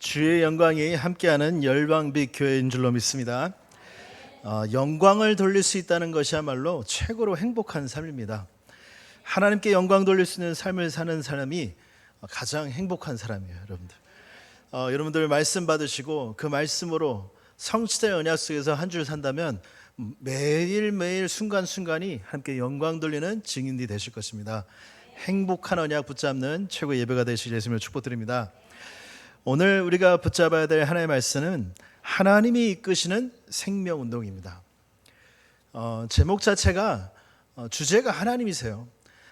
주의 영광이 함께하는 열방빛 교회인 줄로 믿습니다. 영광을 돌릴 수 있다는 것이야말로 최고로 행복한 삶입니다. 하나님께 영광 돌릴 수 있는 삶을 사는 사람이 가장 행복한 사람이에요, 여러분들. 여러분들 말씀 받으시고 그 말씀으로 성취된 언약 속에서 한 줄 산다면 매일매일 순간순간이 함께 영광 돌리는 증인이 되실 것입니다. 행복한 언약 붙잡는 최고 예배가 되시길 예수님을 축복드립니다. 오늘 우리가 붙잡아야 될 하나님의 말씀은 하나님이 이끄시는 생명운동입니다. 제목 자체가 주제가 하나님이세요.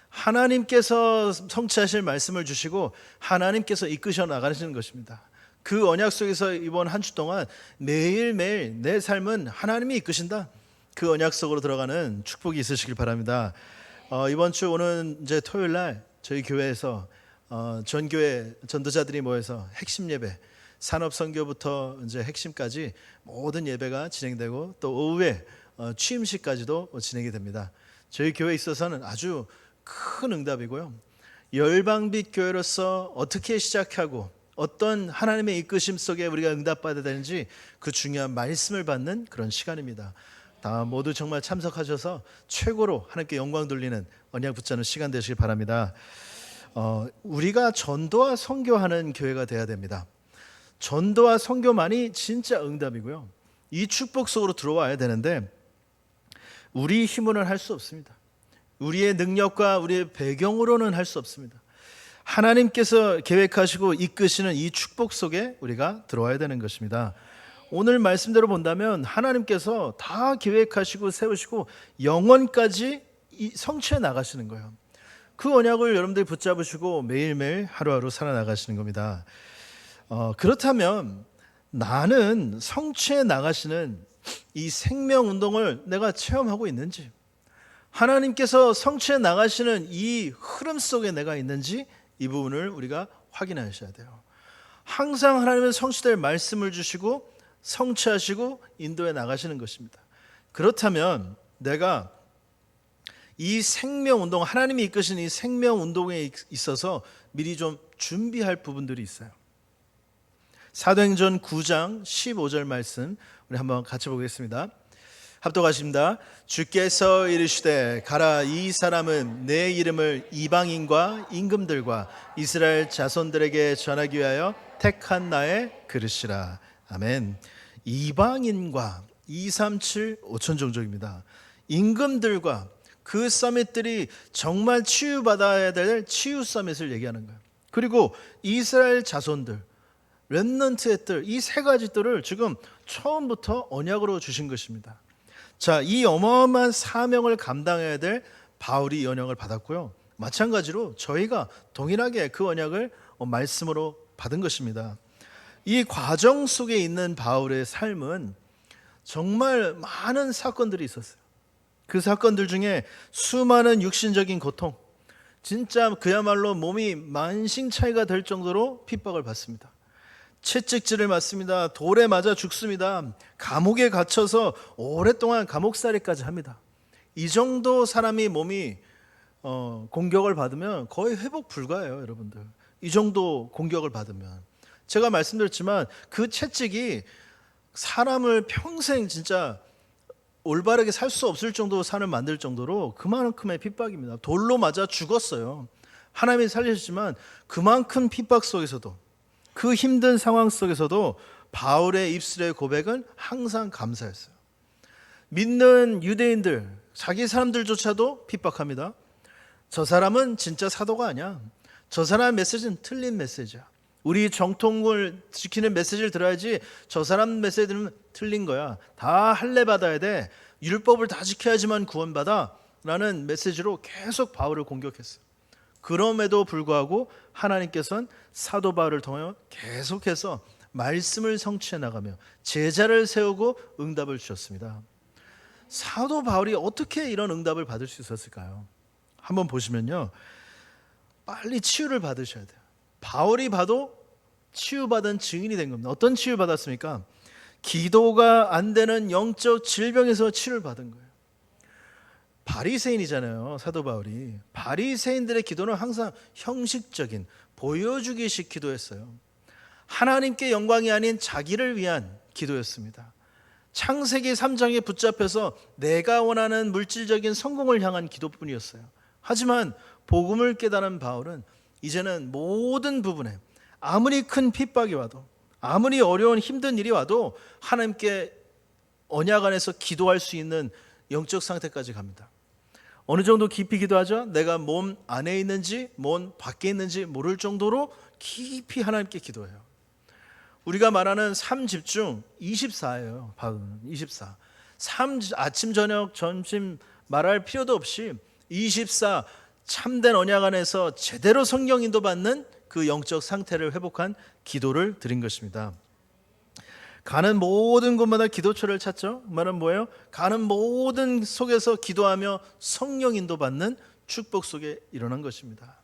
하나님께서 성취하실 말씀을 주시고 하나님께서 이끄셔 나가시는 것입니다. 그 언약 속에서 이번 한 주 동안 매일매일 내 삶은 하나님이 이끄신다. 그 언약 속으로 들어가는 축복이 있으시길 바랍니다. 이번 주 오는 이제 토요일 날 저희 교회에서 전교회 전도자들이 모여서 핵심 예배, 산업 선교부터 이제 핵심까지 모든 예배가 진행되고 또 오후에 취임식까지도 진행이 됩니다. 저희 교회에 있어서는 아주 큰 응답이고요. 열방빛 교회로서 어떻게 시작하고 어떤 하나님의 이끄심 속에 우리가 응답받아야 되는지 그 중요한 말씀을 받는 그런 시간입니다. 다 모두 정말 참석하셔서 최고로 하나님께 영광 돌리는 언약 붙잡는 시간 되시길 바랍니다. 우리가 전도와 선교하는 교회가 돼야 됩니다. 전도와 선교만이 진짜 응답이고요. 이 축복 속으로 들어와야 되는데 우리 힘으로는 할 수 없습니다. 우리의 능력과 우리의 배경으로는 할 수 없습니다. 하나님께서 계획하시고 이끄시는 이 축복 속에 우리가 들어와야 되는 것입니다. 오늘 말씀대로 본다면 하나님께서 다 계획하시고 세우시고 영원까지 성취해 나가시는 거예요. 그 언약을 여러분들이 붙잡으시고 매일매일 하루하루 살아나가시는 겁니다. 그렇다면 나는 성취해 나가시는 이 생명운동을 내가 체험하고 있는지, 하나님께서 성취해 나가시는 이 흐름 속에 내가 있는지, 이 부분을 우리가 확인하셔야 돼요. 항상 하나님은 성취될 말씀을 주시고 성취하시고 인도해 나가시는 것입니다. 그렇다면 내가 이 생명운동, 하나님이 이끄신 이 생명운동에 있어서 미리 좀 준비할 부분들이 있어요. 사도행전 9장 15절 말씀 우리 한번 같이 보겠습니다. 합독하십니다. 주께서 이르시되 가라, 이 사람은 내 이름을 이방인과 임금들과 이스라엘 자손들에게 전하기 위하여 택한 나의 그릇이라. 아멘. 이방인과 237 5천 종족입니다. 임금들과 그 서밋들이 정말 치유받아야 될 치유 서밋을 얘기하는 거예요. 그리고 이스라엘 자손들, 렘넌트의 뜰, 이 세 가지 뜰을 지금 처음부터 언약으로 주신 것입니다. 자, 이 어마어마한 사명을 감당해야 될 바울이 이 언약을 받았고요. 마찬가지로 저희가 동일하게 그 언약을 말씀으로 받은 것입니다. 이 과정 속에 있는 바울의 삶은 정말 많은 사건들이 있었어요. 그 사건들 중에 수많은 육신적인 고통, 진짜 그야말로 몸이 만신창이가 될 정도로 핍박을 받습니다. 채찍질을 맞습니다. 돌에 맞아 죽습니다. 감옥에 갇혀서 오랫동안 감옥살이까지 합니다. 이 정도 사람이 몸이 공격을 받으면 거의 회복 불가해요, 여러분들. 이 정도 공격을 받으면. 제가 말씀드렸지만 그 채찍이 사람을 평생 진짜 올바르게 살 수 없을 정도로 산을 만들 정도로 그만큼의 핍박입니다. 돌로 맞아 죽었어요. 하나님이 살리셨지만 그만큼 핍박 속에서도, 그 힘든 상황 속에서도 바울의 입술의 고백은 항상 감사했어요. 믿는 유대인들, 자기 사람들조차도 핍박합니다. 저 사람은 진짜 사도가 아니야. 저 사람의 메시지는 틀린 메시지야. 우리 정통을 지키는 메시지를 들어야지 저 사람 메시지 들으면 틀린 거야. 다 할례 받아야 돼. 율법을 다 지켜야지만 구원받아. 라는 메시지로 계속 바울을 공격했어요. 그럼에도 불구하고 하나님께서는 사도 바울을 통하여 계속해서 말씀을 성취해 나가며 제자를 세우고 응답을 주셨습니다. 사도 바울이 어떻게 이런 응답을 받을 수 있었을까요? 한번 보시면요, 빨리 치유를 받으셔야 돼요. 바울이 봐도 치유받은 증인이 된 겁니다. 어떤 치유를 받았습니까? 기도가 안 되는 영적 질병에서 치유를 받은 거예요. 바리새인이잖아요, 사도 바울이. 바리새인들의 기도는 항상 형식적인 보여주기식 기도했어요. 하나님께 영광이 아닌 자기를 위한 기도였습니다. 창세기 3장에 붙잡혀서 내가 원하는 물질적인 성공을 향한 기도뿐이었어요. 하지만 복음을 깨달은 바울은 이제는 모든 부분에 아무리 큰 핍박이 와도, 아무리 어려운 힘든 일이 와도 하나님께 언약 안에서 기도할 수 있는 영적 상태까지 갑니다. 어느 정도 깊이 기도하죠? 내가 몸 안에 있는지 몸 밖에 있는지 모를 정도로 깊이 하나님께 기도해요. 우리가 말하는 3집중 24예요. 24. 아침, 저녁, 점심 말할 필요도 없이 24 참된 언약 안에서 제대로 성령 인도받는 그 영적 상태를 회복한 기도를 드린 것입니다. 가는 모든 곳마다 기도처를 찾죠. 그 말은 뭐예요? 가는 모든 속에서 기도하며 성령 인도받는 축복 속에 일어난 것입니다.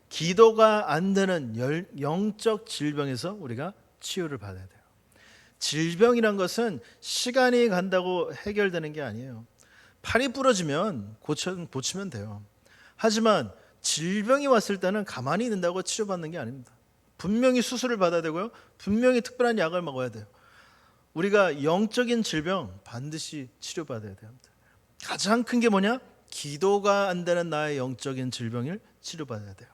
기도가 안 되는 영적 질병에서 우리가 치유를 받아야 돼요. 질병이란 것은 시간이 간다고 해결되는 게 아니에요. 팔이 부러지면 고치면 돼요. 하지만 질병이 왔을 때는 가만히 있는다고 치료받는 게 아닙니다. 분명히 수술을 받아야 되고요. 분명히 특별한 약을 먹어야 돼요. 우리가 영적인 질병 반드시 치료받아야 됩니다. 가장 큰 게 뭐냐? 기도가 안 되는 나의 영적인 질병을 치료받아야 돼요.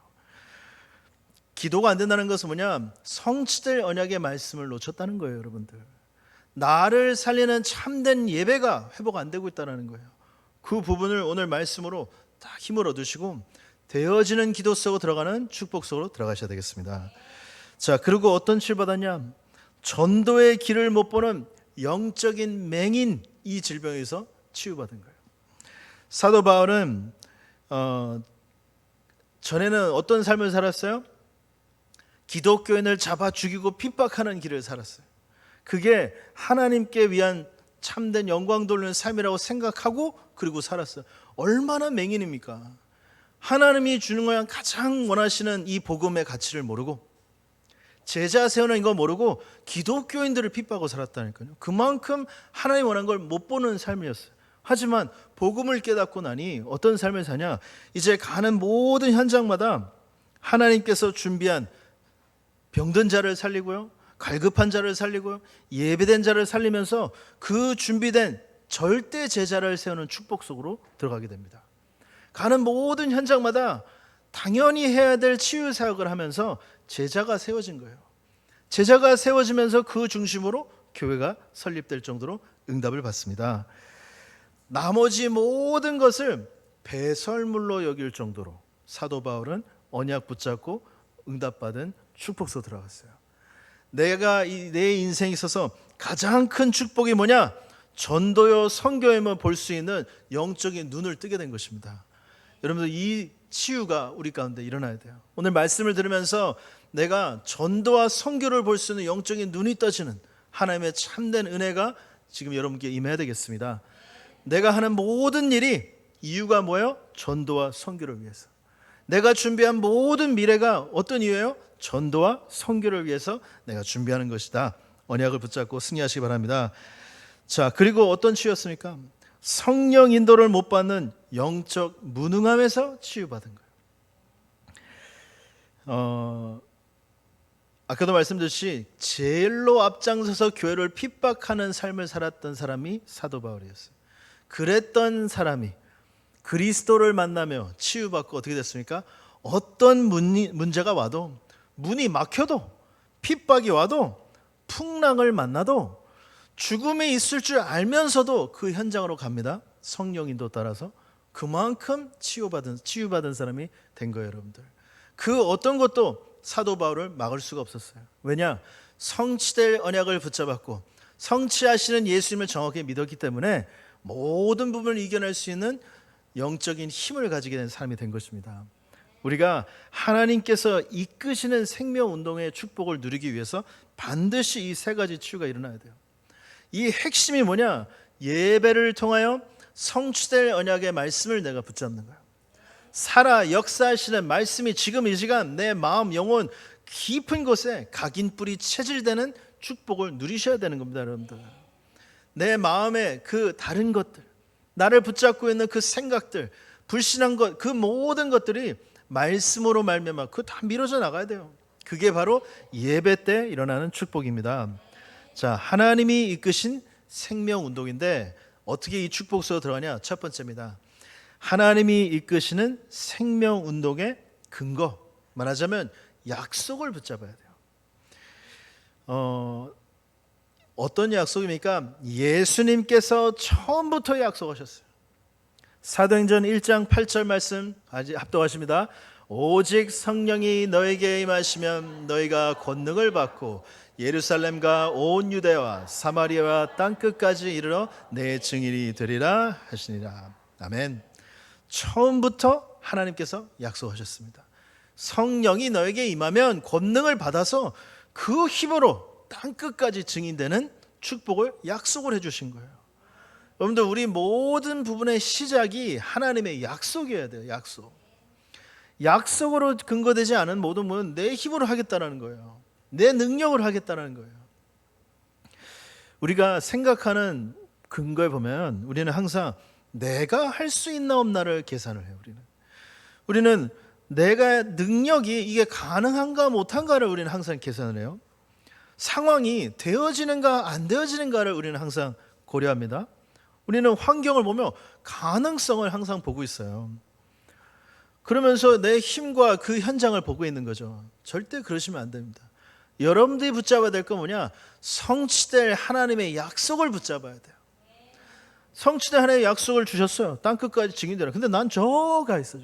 기도가 안 된다는 것은 뭐냐? 성취될 언약의 말씀을 놓쳤다는 거예요, 여러분들. 나를 살리는 참된 예배가 회복 안 되고 있다는 거예요. 그 부분을 오늘 말씀으로 다 힘을 얻으시고 되어지는 기도 속으로 들어가는 축복 속으로 들어가셔야 되겠습니다. 자, 그리고 어떤 치유 받았냐? 전도의 길을 못 보는 영적인 맹인, 이 질병에서 치유받은 거예요. 사도 바울은 전에는 어떤 삶을 살았어요? 기독교인을 잡아 죽이고 핍박하는 길을 살았어요. 그게 하나님께 위한 참된 영광 돌리는 삶이라고 생각하고 그리고 살았어요. 얼마나 맹인입니까? 하나님이 주는 거야 가장 원하시는 이 복음의 가치를 모르고 제자 세우는 거 모르고 기독교인들을 핍박하고 살았다니까요. 그만큼 하나님 원하는 걸 못 보는 삶이었어요. 하지만 복음을 깨닫고 나니 어떤 삶을 사냐? 이제 가는 모든 현장마다 하나님께서 준비한 병든 자를 살리고요, 갈급한 자를 살리고요, 예배된 자를 살리면서 그 준비된 절대 제자를 세우는 축복 속으로 들어가게 됩니다. 가는 모든 현장마다 당연히 해야 될 치유 사역을 하면서 제자가 세워진 거예요. 제자가 세워지면서 그 중심으로 교회가 설립될 정도로 응답을 받습니다. 나머지 모든 것을 배설물로 여길 정도로 사도 바울은 언약 붙잡고 응답받은 축복소 들어갔어요. 내가 내 인생에 있어서 가장 큰 축복이 뭐냐? 전도요 선교에만 볼 수 있는 영적인 눈을 뜨게 된 것입니다. 여러분들 이 치유가 우리 가운데 일어나야 돼요. 오늘 말씀을 들으면서 내가 전도와 선교를 볼 수 있는 영적인 눈이 떠지는 하나님의 참된 은혜가 지금 여러분께 임해야 되겠습니다. 내가 하는 모든 일이 이유가 뭐예요? 전도와 선교를 위해서. 내가 준비한 모든 미래가 어떤 이유예요? 전도와 선교를 위해서 내가 준비하는 것이다. 언약을 붙잡고 승리하시기 바랍니다. 자, 그리고 어떤 치유였습니까? 성령 인도를 못 받는 영적 무능함에서 치유받은 거예요. 아까도 말씀드렸듯이 제일로 앞장서서 교회를 핍박하는 삶을 살았던 사람이 사도 바울이었어요. 그랬던 사람이 그리스도를 만나며 치유받고 어떻게 됐습니까? 어떤 문제가 와도, 문이 막혀도, 핍박이 와도, 풍랑을 만나도, 죽음이 있을 줄 알면서도 그 현장으로 갑니다. 성령 인도 따라서. 그만큼 치유받은 사람이 된 거예요, 여러분들. 그 어떤 것도 사도 바울을 막을 수가 없었어요. 왜냐? 성취될 언약을 붙잡았고 성취하시는 예수님을 정확히 믿었기 때문에 모든 부분을 이겨낼 수 있는 영적인 힘을 가지게 된 사람이 된 것입니다. 우리가 하나님께서 이끄시는 생명운동의 축복을 누리기 위해서 반드시 이 세 가지 치유가 일어나야 돼요. 이 핵심이 뭐냐? 예배를 통하여 성취될 언약의 말씀을 내가 붙잡는 거예요. 살아 역사하시는 말씀이 지금 이 시간 내 마음, 영혼 깊은 곳에 각인뿌리 체질되는 축복을 누리셔야 되는 겁니다, 여러분들. 내 마음에 그 다른 것들, 나를 붙잡고 있는 그 생각들, 불신한 것, 그 모든 것들이 말씀으로 말미암아 그거 다 밀어져 나가야 돼요. 그게 바로 예배 때 일어나는 축복입니다. 자, 하나님이 이끄신 생명 운동인데 어떻게 이 축복 속으로 들어가냐? 첫 번째입니다. 하나님이 이끄시는 생명 운동의 근거, 말하자면 약속을 붙잡아야 돼요. 어떤 약속입니까? 예수님께서 처음부터 약속하셨어요. 사도행전 1장 8절 말씀 아직 합독하십니다. 오직 성령이 너에게 임하시면 너희가 권능을 받고 예루살렘과 온 유대와 사마리아와 땅끝까지 이르러 내 증인이 되리라 하시니라. 아멘. 처음부터 하나님께서 약속하셨습니다. 성령이 너에게 임하면 권능을 받아서 그 힘으로 땅끝까지 증인되는 축복을 약속을 해주신 거예요. 여러분들, 우리 모든 부분의 시작이 하나님의 약속이어야 돼요. 약속으로 근거되지 않은 모든 부분은 내 힘으로 하겠다는 거예요. 내 능력을 하겠다는 거예요. 우리가 생각하는 근거에 보면 우리는 항상 내가 할 수 있나 없나를 계산을 해요. 우리는 내가 능력이 이게 가능한가 못한가를 우리는 항상 계산을 해요. 상황이 되어지는가 안 되어지는가를 우리는 항상 고려합니다. 우리는 환경을 보며 가능성을 항상 보고 있어요. 그러면서 내 힘과 그 현장을 보고 있는 거죠. 절대 그러시면 안 됩니다. 여러분들이 붙잡아야 될 건 뭐냐? 성취될 하나님의 약속을 붙잡아야 돼요. 성취될 하나님의 약속을 주셨어요. 땅끝까지 증인되라. 근데 난 저가 있어.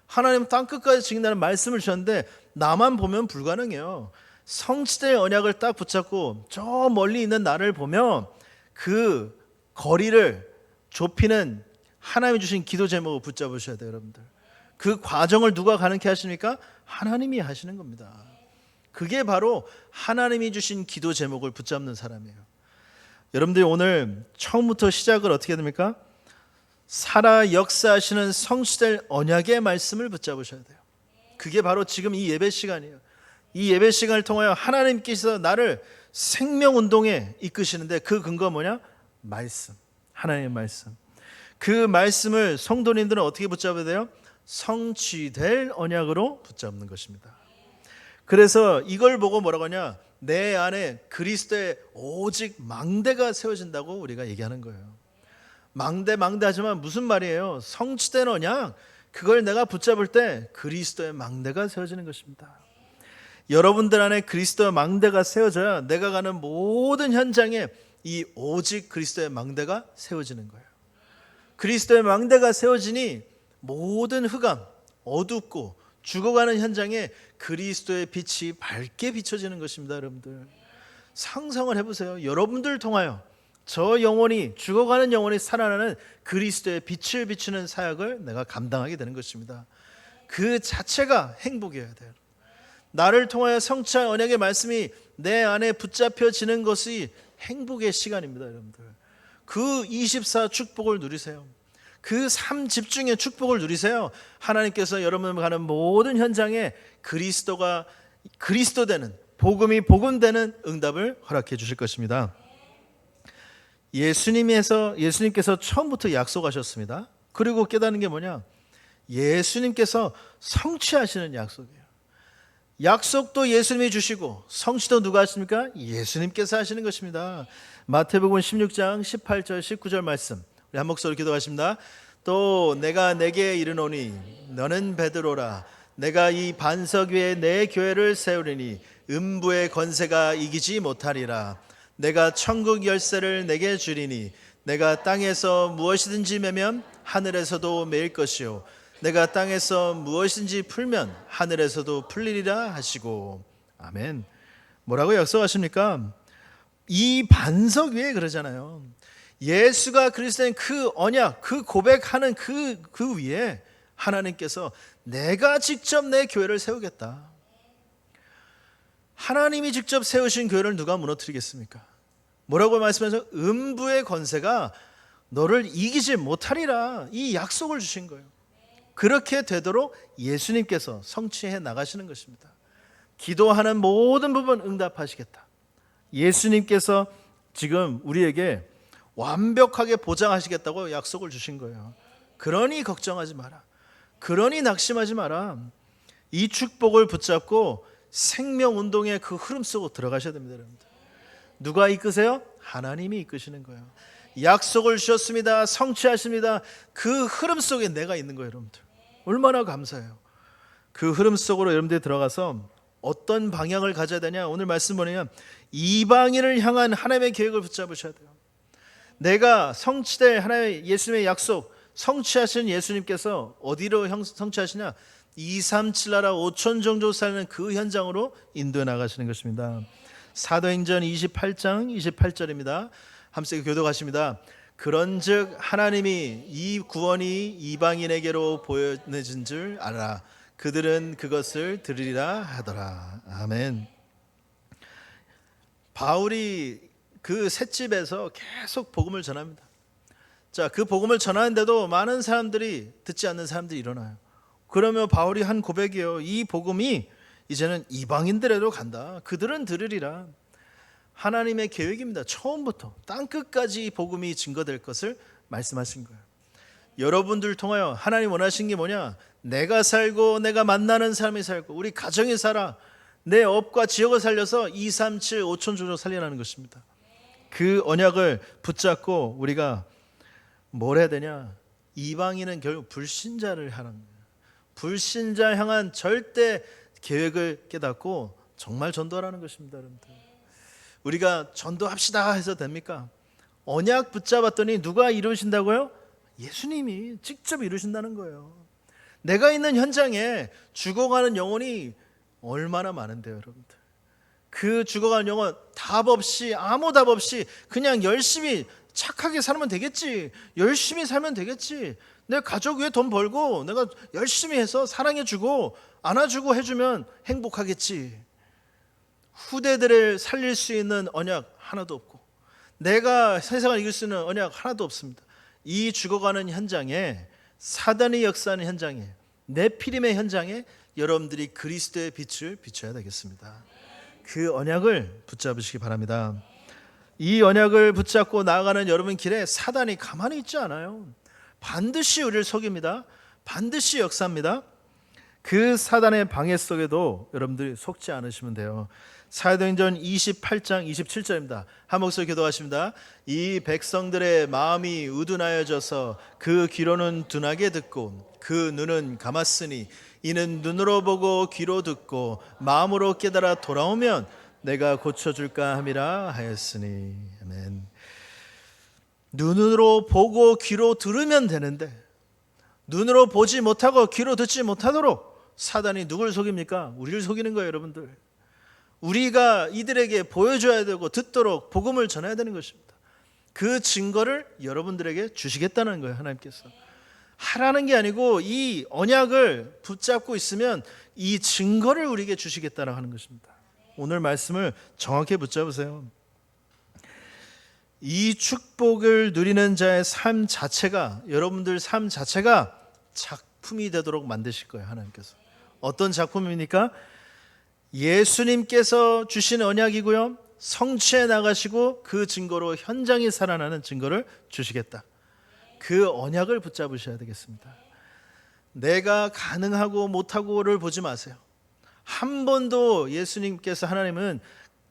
하나님 땅끝까지 증인되라는 말씀을 주셨는데 나만 보면 불가능해요. 성취될 언약을 딱 붙잡고 저 멀리 있는 나를 보면 그 거리를 좁히는 하나님이 주신 기도 제목을 붙잡으셔야 돼요. 여러분들, 그 과정을 누가 가능케 하십니까? 하나님이 하시는 겁니다. 그게 바로 하나님이 주신 기도 제목을 붙잡는 사람이에요. 여러분들이 오늘 처음부터 시작을 어떻게 됩니까? 살아 역사하시는 성취될 언약의 말씀을 붙잡으셔야 돼요. 그게 바로 지금 이 예배 시간이에요. 이 예배 시간을 통하여 하나님께서 나를 생명운동에 이끄시는데 그 근거가 뭐냐? 말씀, 하나님의 말씀. 그 말씀을 성도님들은 어떻게 붙잡아야 돼요? 성취될 언약으로 붙잡는 것입니다. 그래서 이걸 보고 뭐라고 하냐? 내 안에 그리스도의 오직 망대가 세워진다고 우리가 얘기하는 거예요. 망대 하지만 무슨 말이에요? 성취된 언약, 그걸 내가 붙잡을 때 그리스도의 망대가 세워지는 것입니다. 여러분들 안에 그리스도의 망대가 세워져야 내가 가는 모든 현장에 이 오직 그리스도의 망대가 세워지는 거예요. 그리스도의 망대가 세워지니 모든 흑암, 어둡고 죽어가는 현장에 그리스도의 빛이 밝게 비춰지는 것입니다. 여러분들, 상상을 해보세요. 여러분들 통하여 저 영혼이, 죽어가는 영혼이 살아나는 그리스도의 빛을 비추는 사역을 내가 감당하게 되는 것입니다. 그 자체가 행복이어야 돼요. 나를 통하여 성취한 언약의 말씀이 내 안에 붙잡혀지는 것이 행복의 시간입니다. 여러분들, 그 24 축복을 누리세요. 그 3 집중의 축복을 누리세요. 하나님께서 여러분 가는 모든 현장에 그리스도가 그리스도 되는, 복음이 복음되는 응답을 허락해 주실 것입니다. 예수님께서 처음부터 약속하셨습니다. 그리고 깨닫는 게 뭐냐? 예수님께서 성취하시는 약속이에요. 약속도 예수님이 주시고 성취도 누가 하십니까? 예수님께서 하시는 것입니다. 마태복음 16장 18절 19절 말씀, 우리 한 목소리 기도하십니다. 또 내가 내게 이르노니 너는 베드로라. 내가 이 반석 위에 내 교회를 세우리니 음부의 권세가 이기지 못하리라. 내가 천국 열쇠를 내게 주리니 내가 땅에서 무엇이든지 매면 하늘에서도 매일 것이요 내가 땅에서 무엇이든지 풀면 하늘에서도 풀리리라 하시고. 아멘. 뭐라고 약속하십니까? 이 반석 위에 그러잖아요. 예수가 그리스도인 그 언약, 그 고백하는 그 위에 하나님께서 내가 직접 내 교회를 세우겠다. 하나님이 직접 세우신 교회를 누가 무너뜨리겠습니까? 뭐라고 말씀하셔서 음부의 권세가 너를 이기지 못하리라, 이 약속을 주신 거예요. 그렇게 되도록 예수님께서 성취해 나가시는 것입니다. 기도하는 모든 부분 응답하시겠다. 예수님께서 지금 우리에게 완벽하게 보장하시겠다고 약속을 주신 거예요. 그러니 걱정하지 마라. 그러니 낙심하지 마라. 이 축복을 붙잡고 생명 운동의 그 흐름 속으로 들어가셔야 됩니다, 여러분들. 누가 이끄세요? 하나님이 이끄시는 거예요. 약속을 주셨습니다. 성취하십니다. 그 흐름 속에 내가 있는 거예요, 여러분들. 얼마나 감사해요. 그 흐름 속으로 여러분들이 들어가서 어떤 방향을 가져야 되냐? 오늘 말씀 보면 이방인을 향한 하나님의 계획을 붙잡으셔야 돼요. 내가 성취될 하나님의 예수님의 약속 성취하신 예수님께서 어디로 성취하시냐? 237 나라 5천 종족 사는 그 현장으로 인도해 나가시는 것입니다. 사도행전 28장 28절입니다. 함께 교독하십니다. 그런즉 하나님이 이 구원이 이방인에게로 보여진 줄 알아. 그들은 그것을 들으리라 하더라. 아멘. 바울이 그 셋집에서 계속 복음을 전합니다. 자, 그 복음을 전하는데도 많은 사람들이 듣지 않는 사람들이 일어나요. 그러면 바울이 한 고백이에요. 이 복음이 이제는 이방인들에도 간다. 그들은 들으리라. 하나님의 계획입니다. 처음부터 땅끝까지 이 복음이 증거될 것을 말씀하신 거예요. 여러분들 통하여 하나님 원하신 게 뭐냐? 내가 살고 내가 만나는 사람이 살고 우리 가정이 살아. 내 업과 지역을 살려서 237 5천 조족 살려라는 것입니다. 그 언약을 붙잡고 우리가 뭘 해야 되냐? 이방인은 결국 불신자를 하는 거예요. 불신자 향한 절대 계획을 깨닫고 정말 전도하라는 것입니다, 여러분들. 우리가 전도합시다 해서 됩니까? 언약 붙잡았더니 누가 이루신다고요? 예수님이 직접 이루신다는 거예요. 내가 있는 현장에 죽어가는 영혼이 얼마나 많은데요, 여러분들. 그 죽어가는 영혼 답 없이 아무 답 없이 그냥 열심히 착하게 살면 되겠지. 열심히 살면 되겠지. 내 가족 위해 돈 벌고 내가 열심히 해서 사랑해주고 안아주고 해주면 행복하겠지. 후대들을 살릴 수 있는 언약 하나도 없고 내가 세상을 이길 수 있는 언약 하나도 없습니다. 이 죽어가는 현장에 사단이 역사하는 현장에 네피림의 현장에 여러분들이 그리스도의 빛을 비춰야 되겠습니다. 그 언약을 붙잡으시기 바랍니다. 이 언약을 붙잡고 나아가는 여러분 길에 사단이 가만히 있지 않아요. 반드시 우리를 속입니다. 반드시 역사합니다. 그 사단의 방해 속에도 여러분들이 속지 않으시면 돼요. 사도행전 28장 27절입니다. 한 목소리 기도하십니다. 이 백성들의 마음이 우둔하여져서 그 귀로는 둔하게 듣고 그 눈은 감았으니 이는 눈으로 보고 귀로 듣고 마음으로 깨달아 돌아오면 내가 고쳐줄까 함이라 하였으니. 아멘. 눈으로 보고 귀로 들으면 되는데 눈으로 보지 못하고 귀로 듣지 못하도록 사단이 누굴 속입니까? 우리를 속이는 거예요, 여러분들. 우리가 이들에게 보여줘야 되고 듣도록 복음을 전해야 되는 것입니다. 그 증거를 여러분들에게 주시겠다는 거예요, 하나님께서. 하라는 게 아니고 이 언약을 붙잡고 있으면 이 증거를 우리에게 주시겠다라고 하는 것입니다. 오늘 말씀을 정확히 붙잡으세요. 이 축복을 누리는 자의 삶 자체가 여러분들 삶 자체가 작품이 되도록 만드실 거예요, 하나님께서. 어떤 작품입니까? 예수님께서 주신 언약이고요. 성취해 나가시고 그 증거로 현장이 살아나는 증거를 주시겠다. 그 언약을 붙잡으셔야 되겠습니다. 내가 가능하고 못하고를 보지 마세요. 한 번도 예수님께서 하나님은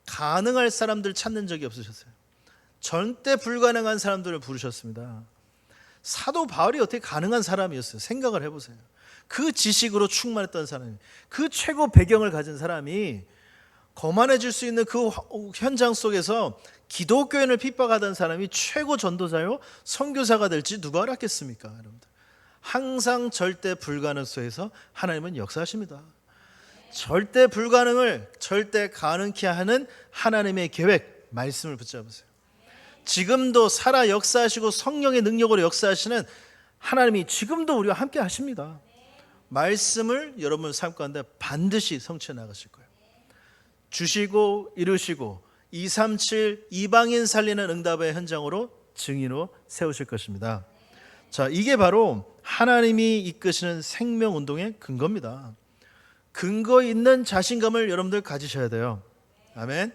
가능할 사람들 찾는 적이 없으셨어요. 절대 불가능한 사람들을 부르셨습니다. 사도 바울이 어떻게 가능한 사람이었어요? 생각을 해보세요. 그 지식으로 충만했던 사람이, 그 최고 배경을 가진 사람이 거만해질 수 있는 그 현장 속에서 기독교인을 핍박하던 사람이 최고 전도자요 선교사가 될지 누가 알았겠습니까, 여러분들? 항상 절대 불가능 속에서 하나님은 역사하십니다. 절대 불가능을 절대 가능케 하는 하나님의 계획, 말씀을 붙잡으세요. 지금도 살아 역사하시고 성령의 능력으로 역사하시는 하나님이 지금도 우리와 함께 하십니다. 말씀을 여러분 삶 가운데 반드시 성취해 나가실 거예요. 주시고 이루시고 237 이방인 살리는 응답의 현장으로 증인으로 세우실 것입니다. 자, 이게 바로 하나님이 이끄시는 생명운동의 근거입니다. 근거 있는 자신감을 여러분들 가지셔야 돼요. 아멘.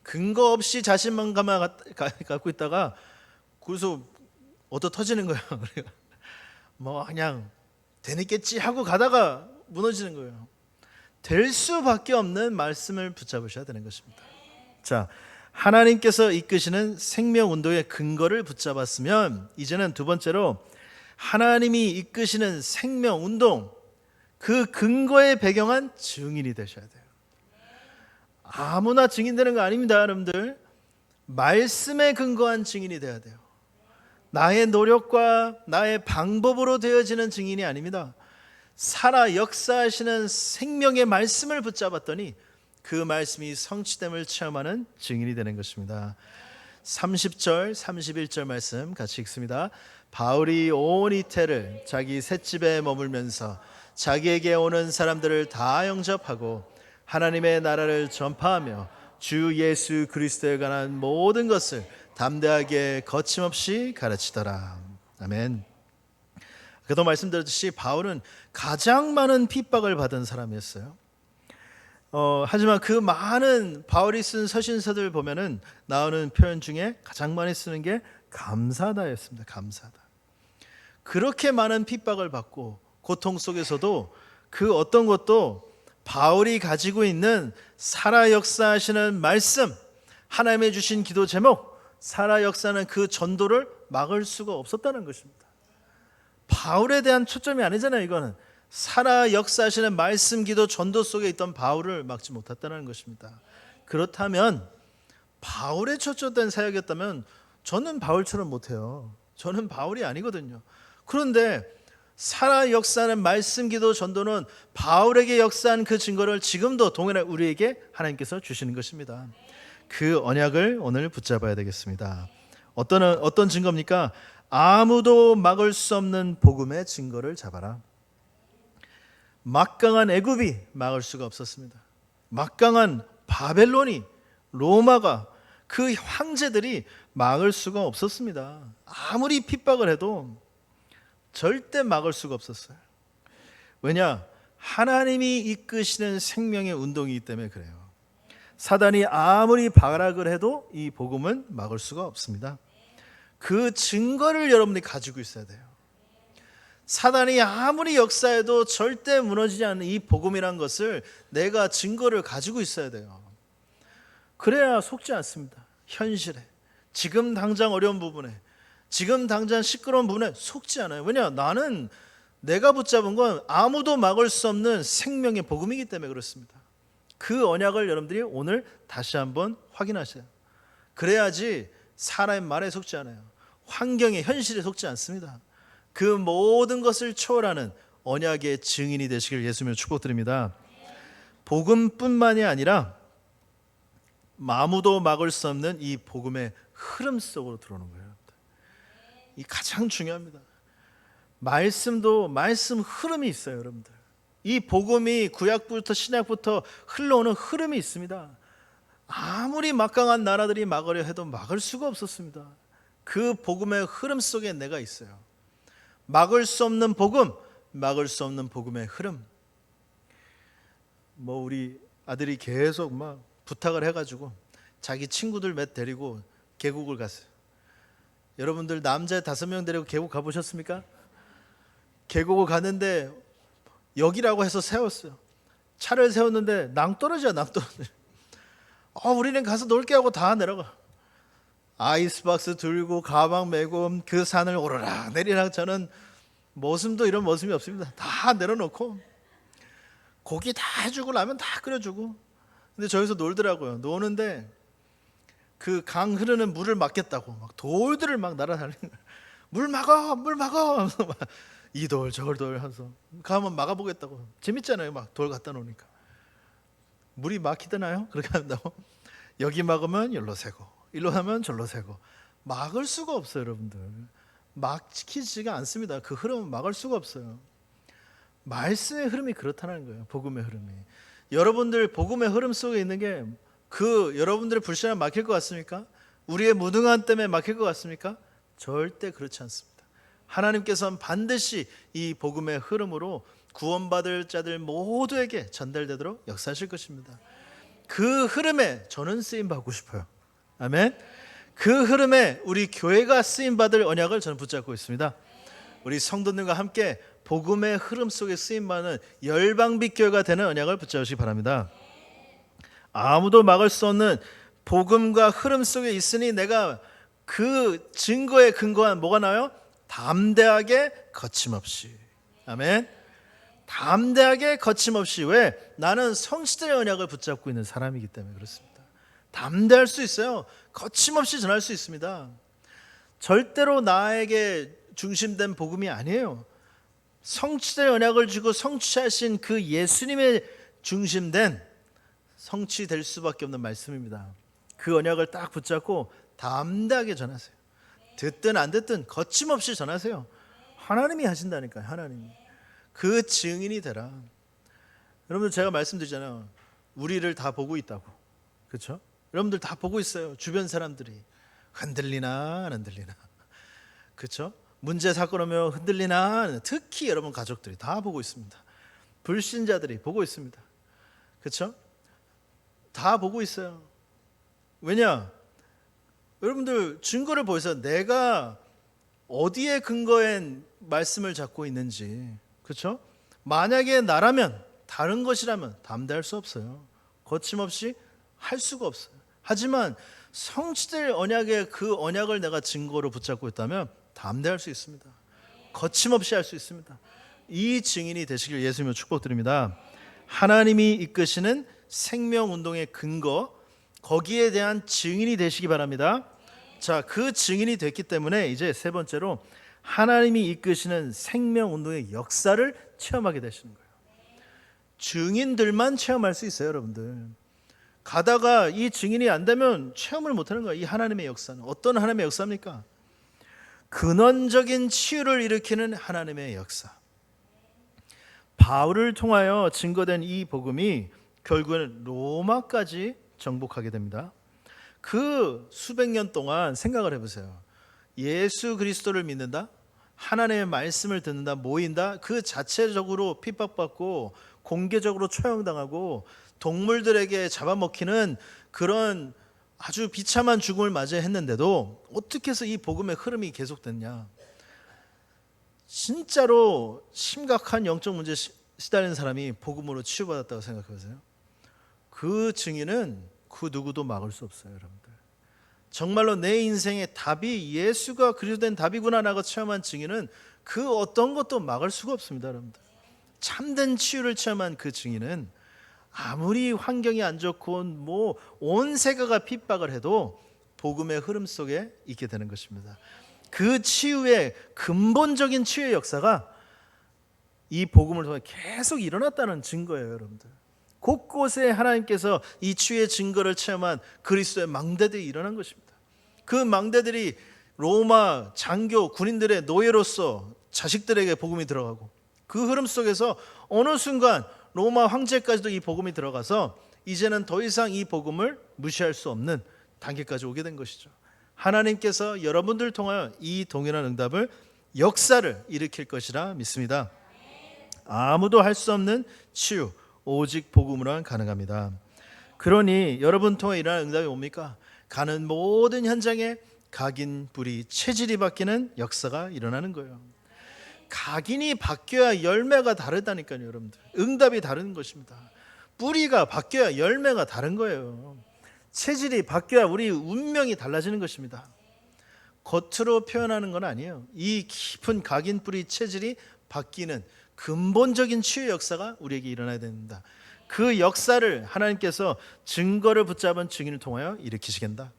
근거 없이 자신만감을 갖고 있다가 그래서 얻어 터지는 거예요. 뭐 그냥 되겠지 하고 가다가 무너지는 거예요. 될 수밖에 없는 말씀을 붙잡으셔야 되는 것입니다. 자, 하나님께서 이끄시는 생명 운동의 근거를 붙잡았으면 이제는 두 번째로 하나님이 이끄시는 생명 운동 그 근거에 배경한 증인이 되셔야 돼요. 아무나 증인되는 거 아닙니다, 여러분들. 말씀에 근거한 증인이 돼야 돼요. 나의 노력과 나의 방법으로 되어지는 증인이 아닙니다. 살아 역사하시는 생명의 말씀을 붙잡았더니 그 말씀이 성취됨을 체험하는 증인이 되는 것입니다. 30절, 31절 말씀 같이 읽습니다. 바울이 온 이태를 자기 셋집에 머물면서 자기에게 오는 사람들을 다 영접하고 하나님의 나라를 전파하며 주 예수 그리스도에 관한 모든 것을 담대하게 거침없이 가르치더라. 아멘. 그도 말씀드렸듯이 바울은 가장 많은 핍박을 받은 사람이었어요. 하지만 그 많은 바울이 쓴 서신서들 보면은 나오는 표현 중에 가장 많이 쓰는 게 감사다였습니다. 감사다. 그렇게 많은 핍박을 받고 고통 속에서도 그 어떤 것도 바울이 가지고 있는 살아 역사하시는 말씀, 하나님의 주신 기도 제목, 살아 역사하는 그 전도를 막을 수가 없었다는 것입니다. 바울에 대한 초점이 아니잖아요. 이거는 살아 역사하시는 말씀, 기도, 전도 속에 있던 바울을 막지 못했다는 것입니다. 그렇다면 바울에 초점된 사역이었다면 저는 바울처럼 못해요. 저는 바울이 아니거든요. 그런데 살아 역사하는 말씀, 기도, 전도는 바울에게 역사한 그 증거를 지금도 동일하게 우리에게 하나님께서 주시는 것입니다. 그 언약을 오늘 붙잡아야 되겠습니다. 어떤 증거입니까? 아무도 막을 수 없는 복음의 증거를 잡아라. 막강한 애굽이 막을 수가 없었습니다. 막강한 바벨론이, 로마가, 그 황제들이 막을 수가 없었습니다. 아무리 핍박을 해도 절대 막을 수가 없었어요. 왜냐? 하나님이 이끄시는 생명의 운동이기 때문에 그래요. 사단이 아무리 발악을 해도 이 복음은 막을 수가 없습니다. 그 증거를 여러분이 가지고 있어야 돼요. 사단이 아무리 역사해도 절대 무너지지 않는 이 복음이란 것을 내가 증거를 가지고 있어야 돼요. 그래야 속지 않습니다. 현실에, 지금 당장 어려운 부분에, 지금 당장 시끄러운 부분에 속지 않아요. 왜냐? 나는 내가 붙잡은 건 아무도 막을 수 없는 생명의 복음이기 때문에 그렇습니다. 그 언약을 여러분들이 오늘 다시 한번 확인하셔요. 그래야지 사람의 말에 속지 않아요. 환경의 현실에 속지 않습니다. 그 모든 것을 초월하는 언약의 증인이 되시길 예수님을 축복드립니다. 복음뿐만이 아니라 아무도 막을 수 없는 이 복음의 흐름 속으로 들어오는 거예요. 이 가장 중요합니다. 말씀도 말씀 흐름이 있어요, 여러분들. 이 복음이 구약부터 신약부터 흘러오는 흐름이 있습니다. 아무리 막강한 나라들이 막으려 해도 막을 수가 없었습니다. 그 복음의 흐름 속에 내가 있어요. 막을 수 없는 복음, 막을 수 없는 복음의 흐름. 우리 아들이 계속 막 부탁을 해가지고 자기 친구들 몇 데리고 계곡을 갔어요. 여러분들 남자 5명 데리고 계곡 가보셨습니까? 계곡을 갔는데 여기라고 해서 세웠어요. 차를 세웠는데 낭떠러지야, 낭떠러지. 우리는 가서 놀게 하고 다 내려가. 아이스박스 들고 가방 메고 그 산을 오르락 내리락. 저는 모습도 이런 모습이 없습니다. 다 내려놓고 고기 다 해주고 라면 다 끓여주고. 근데 저기서 놀더라고요. 노는데 그 강 흐르는 물을 막겠다고 막 돌들을 막 날아다니는 거예요. 물 막아, 물 막아 하면서 막 이 돌 저 돌 하면서 가면 막아보겠다고. 재밌잖아요. 막 돌 갖다 놓으니까. 물이 막히더나요? 그렇게 한다고? 여기 막으면 여기로 새고, 일로 하면 절로 새고. 막을 수가 없어요, 여러분들. 막히지가 않습니다. 그 흐름은 막을 수가 없어요. 말씀의 흐름이 그렇다는 거예요. 복음의 흐름이. 여러분들 복음의 흐름 속에 있는 게 여러분들의 불신앙 막힐 것 같습니까? 우리의 무능함 때문에 막힐 것 같습니까? 절대 그렇지 않습니다. 하나님께서는 반드시 이 복음의 흐름으로 구원받을 자들 모두에게 전달되도록 역사하실 것입니다. 그 흐름에 저는 쓰임받고 싶어요. 아멘. 그 흐름에 우리 교회가 쓰임받을 언약을 저는 붙잡고 있습니다. 우리 성도님과 함께 복음의 흐름 속에 쓰임받는 열방빛 교회가 되는 언약을 붙잡으시기 바랍니다. 아무도 막을 수 없는 복음과 흐름 속에 있으니 내가 그 증거에 근거한 뭐가 나요? 담대하게 거침없이. 아멘. 담대하게 거침없이. 왜? 나는 성취될 언약을 붙잡고 있는 사람이기 때문에 그렇습니다. 담대할 수 있어요. 거침없이 전할 수 있습니다. 절대로 나에게 중심된 복음이 아니에요. 성취될 언약을 주고 성취하신 그 예수님의 중심된 성취될 수밖에 없는 말씀입니다. 그 언약을 딱 붙잡고 담대하게 전하세요. 듣든 안 듣든 거침없이 전하세요. 하나님이 하신다니까요. 하나님이. 그 증인이 되라. 여러분들 제가 말씀드리잖아요. 우리를 다 보고 있다고. 그렇죠? 여러분들 다 보고 있어요. 주변 사람들이 흔들리나 안 흔들리나. 그렇죠? 문제 사건 오면 흔들리나. 특히 여러분 가족들이 다 보고 있습니다. 불신자들이 보고 있습니다. 그렇죠? 다 보고 있어요. 왜냐? 여러분들 증거를 보여서 내가 어디에 근거한 말씀을 잡고 있는지. 그렇죠? 만약에 나라면 다른 것이라면 담대할 수 없어요. 거침없이 할 수가 없어요. 하지만 성취될 언약의 그 언약을 내가 증거로 붙잡고 있다면 담대할 수 있습니다. 거침없이 할 수 있습니다. 이 증인이 되시길 예수님으로 축복드립니다. 하나님이 이끄시는 생명운동의 근거, 거기에 대한 증인이 되시기 바랍니다. 자, 그 증인이 됐기 때문에 이제 세 번째로 하나님이 이끄시는 생명운동의 역사를 체험하게 되시는 거예요. 증인들만 체험할 수 있어요, 여러분들. 가다가 이 증인이 안 되면 체험을 못하는 거예요. 이 하나님의 역사는 어떤 하나님의 역사입니까? 근원적인 치유를 일으키는 하나님의 역사. 바울을 통하여 증거된 이 복음이 결국은 로마까지 정복하게 됩니다. 그 수백 년 동안 생각을 해보세요. 예수 그리스도를 믿는다, 하나님의 말씀을 듣는다, 모인다, 그 자체적으로 핍박받고 공개적으로 처형당하고 동물들에게 잡아먹히는 그런 아주 비참한 죽음을 맞이해야 했는데도 어떻게 해서 이 복음의 흐름이 계속됐냐. 진짜로 심각한 영적 문제에 시달리는 사람이 복음으로 치유받았다고 생각해보세요. 그 증인은 그 누구도 막을 수 없어요, 여러분들. 정말로 내 인생의 답이 예수가 그리스도된 답이구나 라고 체험한 증인은 그 어떤 것도 막을 수가 없습니다, 여러분들. 참된 치유를 체험한 그 증인은 아무리 환경이 안 좋고 뭐 온 세계가 핍박을 해도 복음의 흐름 속에 있게 되는 것입니다. 그 치유의 근본적인 치유의 역사가 이 복음을 통해 계속 일어났다는 증거예요, 여러분들. 곳곳에 하나님께서 이 치유의 증거를 체험한 그리스도의 망대들이 일어난 것입니다. 그 망대들이 로마 장교 군인들의 노예로서 자식들에게 복음이 들어가고, 그 흐름 속에서 어느 순간 로마 황제까지도 이 복음이 들어가서 이제는 더 이상 이 복음을 무시할 수 없는 단계까지 오게 된 것이죠. 하나님께서 여러분들 통하여 이 동일한 응답을, 역사를 일으킬 것이라 믿습니다. 아무도 할 수 없는 치유, 오직 복음으로만 가능합니다. 그러니 여러분 통해 일어나는 응답이 뭡니까? 가는 모든 현장에 각인, 뿌리, 체질이 바뀌는 역사가 일어나는 거예요. 각인이 바뀌어야 열매가 다르다니까요, 여러분들. 응답이 다른 것입니다. 뿌리가 바뀌어야 열매가 다른 거예요. 체질이 바뀌어야 우리 운명이 달라지는 것입니다. 겉으로 표현하는 건 아니에요. 이 깊은 각인, 뿌리, 체질이 바뀌는 근본적인 치유 역사가 우리에게 일어나야 됩니다. 그 역사를 하나님께서 증거를 붙잡은 증인을 통하여 일으키시겠다.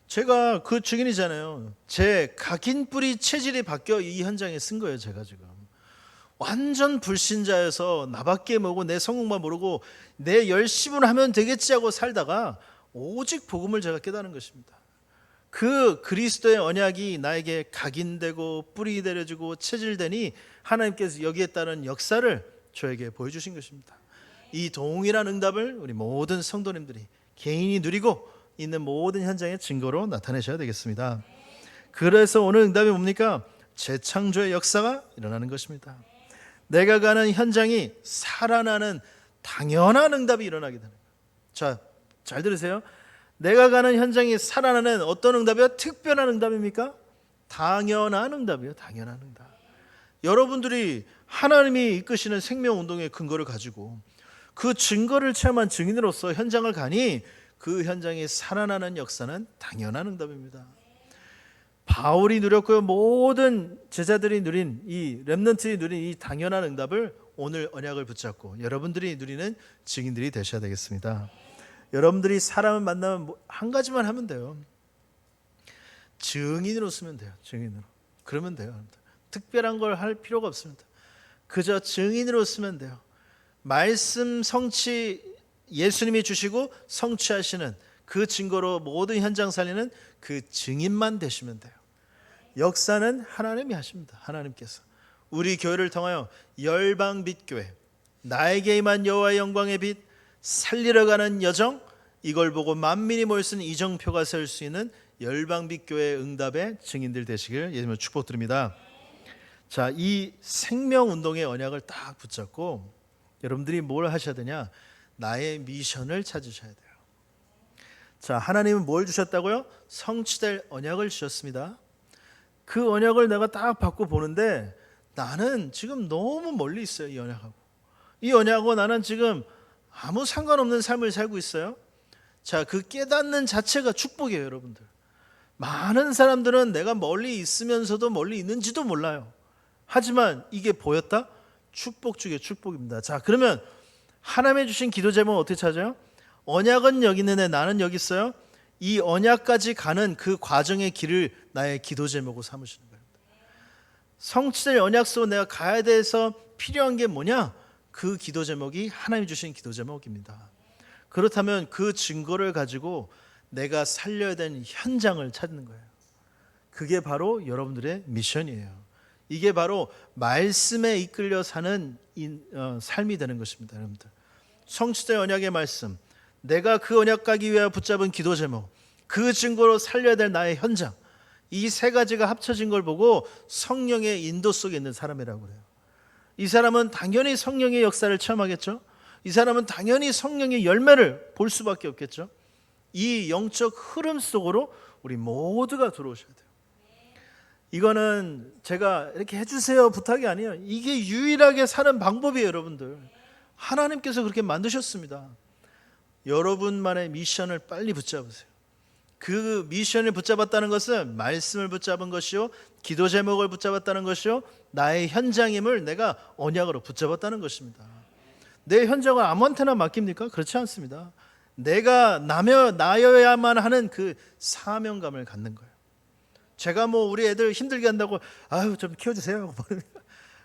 제가 그 증인이잖아요. 제 각인 뿌리 체질이 바뀌어 이 현장에 쓴 거예요. 제가 지금 완전 불신자여서 나밖에 모르고 내 성공만 모르고 내 열심으로 하면 되겠지 하고 살다가 오직 복음을 제가 깨달은 것입니다. 그 그리스도의 언약이 나에게 각인되고 뿌리 내려지고 체질되니 하나님께서 여기에 따른 역사를 저에게 보여주신 것입니다. 이 동일한 응답을 우리 모든 성도님들이 개인이 누리고 있는 모든 현장의 증거로 나타내셔야 되겠습니다. 그래서 오늘 응답이 뭡니까? 재창조의 역사가 일어나는 것입니다. 내가 가는 현장이 살아나는 당연한 응답이 일어나게 되는 거예요. 자, 잘 들으세요. 내가 가는 현장이 살아나는 어떤 응답이요? 특별한 응답입니까? 당연한 응답이요. 당연한 응답. 여러분들이 하나님이 이끄시는 생명운동의 근거를 가지고 그 증거를 체험한 증인으로서 현장을 가니 그 현장에 살아나는 역사는 당연한 응답입니다. 바울이 누렸고요. 모든 제자들이 누린 이 렘넌트들이 누린 이 당연한 응답을 오늘 언약을 붙잡고 여러분들이 누리는 증인들이 되셔야 되겠습니다. 여러분들이 사람을 만나면 한 가지만 하면 돼요. 증인으로 쓰면 돼요. 증인으로. 그러면 돼요. 특별한 걸 할 필요가 없습니다. 그저 증인으로 쓰면 돼요. 말씀 성취 예수님이 주시고 성취하시는 그 증거로 모든 현장 살리는 그 증인만 되시면 돼요. 역사는 하나님이 하십니다. 하나님께서 우리 교회를 통하여 열방 빛 교회, 나에게 임한 여호와의 영광의 빛, 살리러 가는 여정, 이걸 보고 만민이 모여 쓴 이정표가 설 수 있는 열방 빛 교회의 응답의 증인들 되시길 예수님으로 축복드립니다. 자, 이 생명 운동의 언약을 딱 붙잡고 여러분들이 뭘 하셔야 되냐? 나의 미션을 찾으셔야 돼요. 자, 하나님은 뭘 주셨다고요? 성취될 언약을 주셨습니다. 그 언약을 내가 딱 받고 보는데 나는 지금 너무 멀리 있어요. 이 언약하고. 이 언약하고 나는 지금 아무 상관없는 삶을 살고 있어요. 자, 그 깨닫는 자체가 축복이에요, 여러분들. 많은 사람들은 내가 멀리 있으면서도 멀리 있는지도 몰라요. 하지만 이게 보였다? 축복 중에 축복입니다. 자, 그러면 하나님의 주신 기도 제목은 어떻게 찾아요? 언약은 여기 있는데 나는 여기 있어요. 이 언약까지 가는 그 과정의 길을 나의 기도 제목으로 삼으시는 거예요. 성취될 언약 속으로 내가 가야 돼서 필요한 게 뭐냐? 그 기도 제목이 하나님이 주신 기도 제목입니다. 그렇다면 그 증거를 가지고 내가 살려야 되는 현장을 찾는 거예요. 그게 바로 여러분들의 미션이에요. 이게 바로 말씀에 이끌려 사는 삶이 되는 것입니다. 여러분들, 성취될 언약의 말씀, 내가 그 언약 가기 위해 붙잡은 기도 제목, 그 증거로 살려야 될 나의 현장, 이 세 가지가 합쳐진 걸 보고 성령의 인도 속에 있는 사람이라고 그래요. 이 사람은 당연히 성령의 역사를 체험하겠죠. 이 사람은 당연히 성령의 열매를 볼 수밖에 없겠죠. 이 영적 흐름 속으로 우리 모두가 들어오셔야 돼요. 이거는 제가 이렇게 해주세요 부탁이 아니에요. 이게 유일하게 사는 방법이에요. 여러분들, 하나님께서 그렇게 만드셨습니다. 여러분만의 미션을 빨리 붙잡으세요. 그 미션을 붙잡았다는 것은 말씀을 붙잡은 것이요, 기도 제목을 붙잡았다는 것이요, 나의 현장임을 내가 언약으로 붙잡았다는 것입니다. 내 현장을 아무한테나 맡깁니까? 그렇지 않습니다. 내가 나여야만 하는 그 사명감을 갖는 거예요. 제가 우리 애들 힘들게 한다고 아유 좀 키워주세요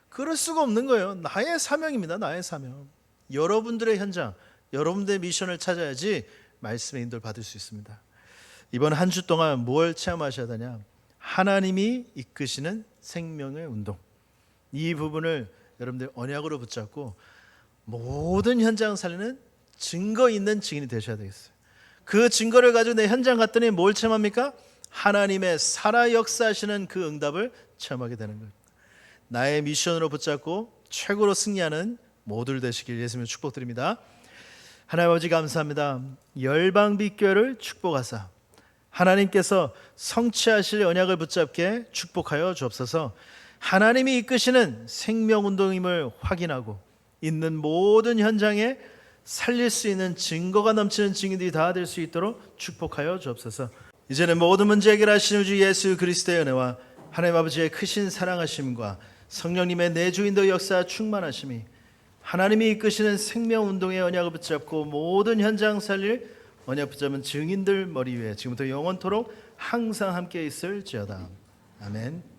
그럴 수가 없는 거예요. 나의 사명입니다. 나의 사명. 여러분들의 현장, 여러분들의 미션을 찾아야지 말씀의 인도를 받을 수 있습니다. 이번 한 주 동안 뭘 체험하셔야 되냐? 하나님이 이끄시는 생명의 운동, 이 부분을 여러분들 언약으로 붙잡고 모든 현장 살리는 증거 있는 증인이 되셔야 되겠어요. 그 증거를 가지고 내 현장 갔더니 뭘 체험합니까? 하나님의 살아 역사하시는 그 응답을 체험하게 되는 거예요. 나의 미션으로 붙잡고 최고로 승리하는 모두들 되시길 예수님의 축복드립니다. 하나님 아버지 감사합니다. 열방빛교회를 축복하사 하나님께서 성취하실 언약을 붙잡게 축복하여 주옵소서. 하나님이 이끄시는 생명운동임을 확인하고 있는 모든 현장에 살릴 수 있는 증거가 넘치는 증인들이 다 될 수 있도록 축복하여 주옵소서. 이제는 모든 문제 해결하시는 주 예수 그리스도의 은혜와 하나님 아버지의 크신 사랑하심과 성령님의 내주인도 역사 충만하심이 하나님이 이끄시는 생명운동의 언약을 붙잡고 모든 현장 살릴 언약 붙잡은 증인들 머리 위에 지금부터 영원토록 항상 함께 있을지어다. 아멘.